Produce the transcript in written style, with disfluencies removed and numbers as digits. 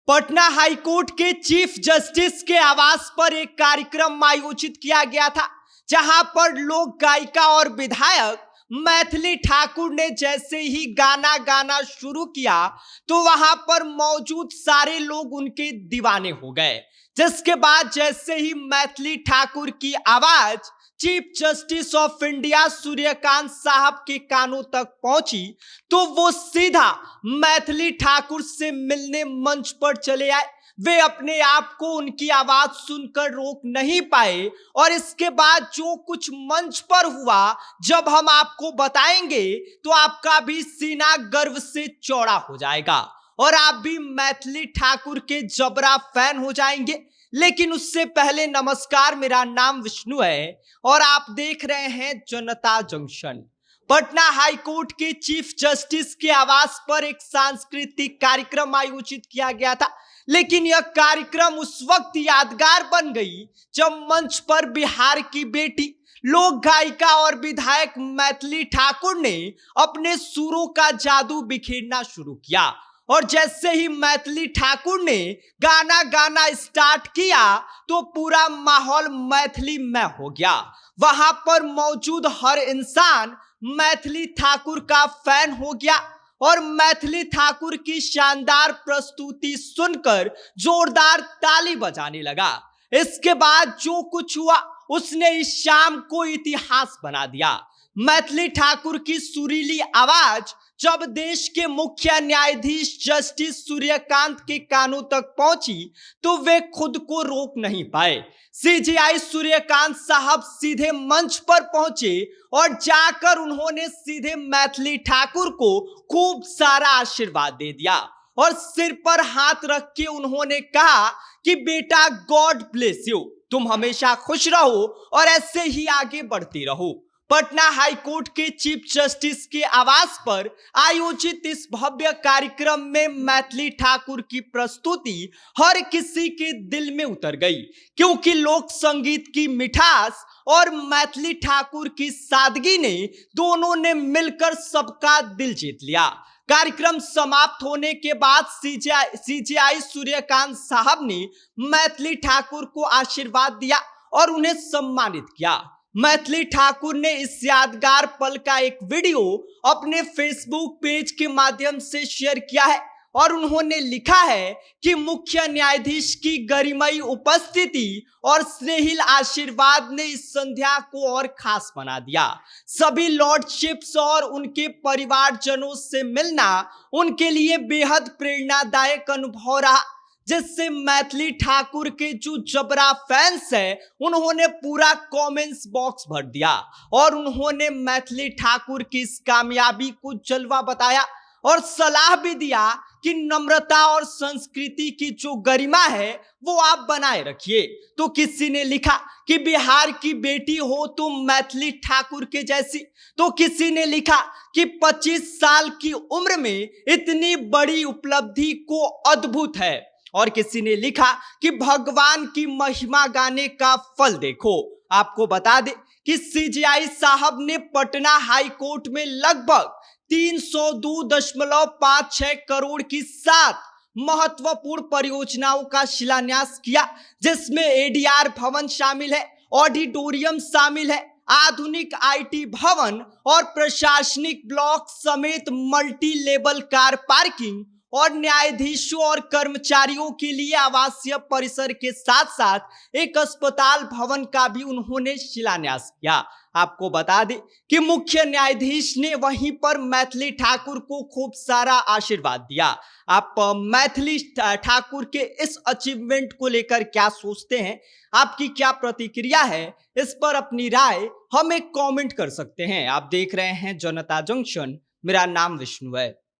Patna high court के chief justice के आवास पर एक कार्यक्रम आयोजित किया गया था, जहां पर लोक गायिका और विधायक मैथिली ठाकुर ने जैसे ही गाना गाना शुरू किया तो वहां पर मौजूद सारे लोग उनके दीवाने हो गए। जिसके बाद जैसे ही मैथिली ठाकुर की आवाज chief justice of India Suryakant साहब के कानों तक पहुंची तो वो सीधा मैथिली ठाकुर से मिलने मंच पर चले आए। वे अपने आप को उनकी आवाज सुनकर रोक नहीं पाए और इसके बाद जो कुछ मंच पर हुआ जब हम आपको बताएंगे तो आपका भी सीना गर्व से चौड़ा हो जाएगा और आप भी मैथिली ठाकुर के जबरा फैन हो जाएंगे। लेकिन उससे पहले नमस्कार, मेरा नाम विष्णु है और आप देख रहे हैं जनता जंक्शन। पटना हाईकोर्ट के चीफ जस्टिस के आवास पर एक सांस्कृतिक कार्यक्रम आयोजित किया गया था, लेकिन यह कार्यक्रम उस वक्त यादगार बन गई जब मंच पर बिहार की बेटी लोक गायिका और विधायक मैथिली ठाकुर ने अपने सुरों का जादू बिखेरना शुरू किया। और जैसे ही मैथिली ठाकुर ने गाना गाना स्टार्ट किया तो पूरा माहौल मैथिली में हो गया। वहां पर मौजूद हर इंसान मैथिली ठाकुर का फैन हो गया और मैथिली ठाकुर की शानदार प्रस्तुति सुनकर जोरदार ताली बजाने लगा। इसके बाद जो कुछ हुआ उसने इस शाम को इतिहास बना दिया। मैथिली ठाकुर की सुरीली आवाज जब देश के मुख्य न्यायाधीश जस्टिस सूर्यकांत के कानों तक पहुंची तो वे खुद को रोक नहीं पाए। सीजेआई सूर्यकांत साहब सीधे मंच पर पहुंचे और जाकर उन्होंने सीधे मैथिली ठाकुर को खूब सारा आशीर्वाद दे दिया और सिर पर हाथ रख के उन्होंने कहा कि बेटा गॉड ब्लेस यू, तुम हमेशा खुश रहो और ऐसे ही आगे बढ़ते रहो। पटना हाईकोर्ट के चीफ जस्टिस के आवास पर आयोजित इस भव्य कार्यक्रम में मैथिली ठाकुर की प्रस्तुति हर किसी के दिल में उतर गई, क्योंकि लोक संगीत की मिठास और मैथिली ठाकुर की सादगी ने दोनों ने मिलकर सबका दिल जीत लिया। कार्यक्रम समाप्त होने के बाद सीजेआई सूर्यकांत साहब ने मैथिली ठाकुर को आशीर्वाद दिया और उन्हें सम्मानित किया। मैथिली ठाकुर ने इस यादगार पल का एक वीडियो अपने फेसबुक पेज के माध्यम से शेयर किया है और उन्होंने लिखा है कि मुख्य न्यायाधीश की गरिमामयी उपस्थिति और स्नेहिल आशीर्वाद ने इस संध्या को और खास बना दिया। सभी लॉर्डशिप्स और उनके परिवारजनों से मिलना उनके लिए बेहद प्रेरणादायक अनुभव रहा, जिससे मैथिली ठाकुर के जो जबरा फैंस है उन्होंने पूरा कमेंट्स बॉक्स भर दिया और उन्होंने मैथिली ठाकुर की इस कामयाबी को जलवा बताया और सलाह भी दिया कि नम्रता और संस्कृति की जो गरिमा है वो आप बनाए रखिए। तो किसी ने लिखा कि बिहार की बेटी हो तुम मैथिली ठाकुर के जैसी, तो किसी ने लिखा कि 25 साल की उम्र में इतनी बड़ी उपलब्धि को अद्भुत है, और किसी ने लिखा कि भगवान की महिमा गाने का फल देखो। आपको बता दें कि सीजेआई साहब ने पटना हाई कोर्ट में लगभग 302.56 करोड़ की 7 महत्वपूर्ण परियोजनाओं का शिलान्यास किया, जिसमें एडीआर भवन शामिल है, ऑडिटोरियम शामिल है, आधुनिक आईटी भवन और प्रशासनिक ब्लॉक समेत मल्टी लेवल कार पार्किंग और न्यायाधीशों और कर्मचारियों के लिए आवासीय परिसर के साथ साथ एक अस्पताल भवन का भी उन्होंने शिलान्यास किया। आपको बता दें कि मुख्य न्यायाधीश ने वहीं पर मैथिली ठाकुर को खूब सारा आशीर्वाद दिया। आप मैथिली ठाकुर के इस अचीवमेंट को लेकर क्या सोचते हैं? आपकी क्या प्रतिक्रिया है? इस पर अपनी राय हमें कमेंट कर सकते हैं। आप देख रहे हैं जनता जंक्शन, मेरा नाम विष्णु है।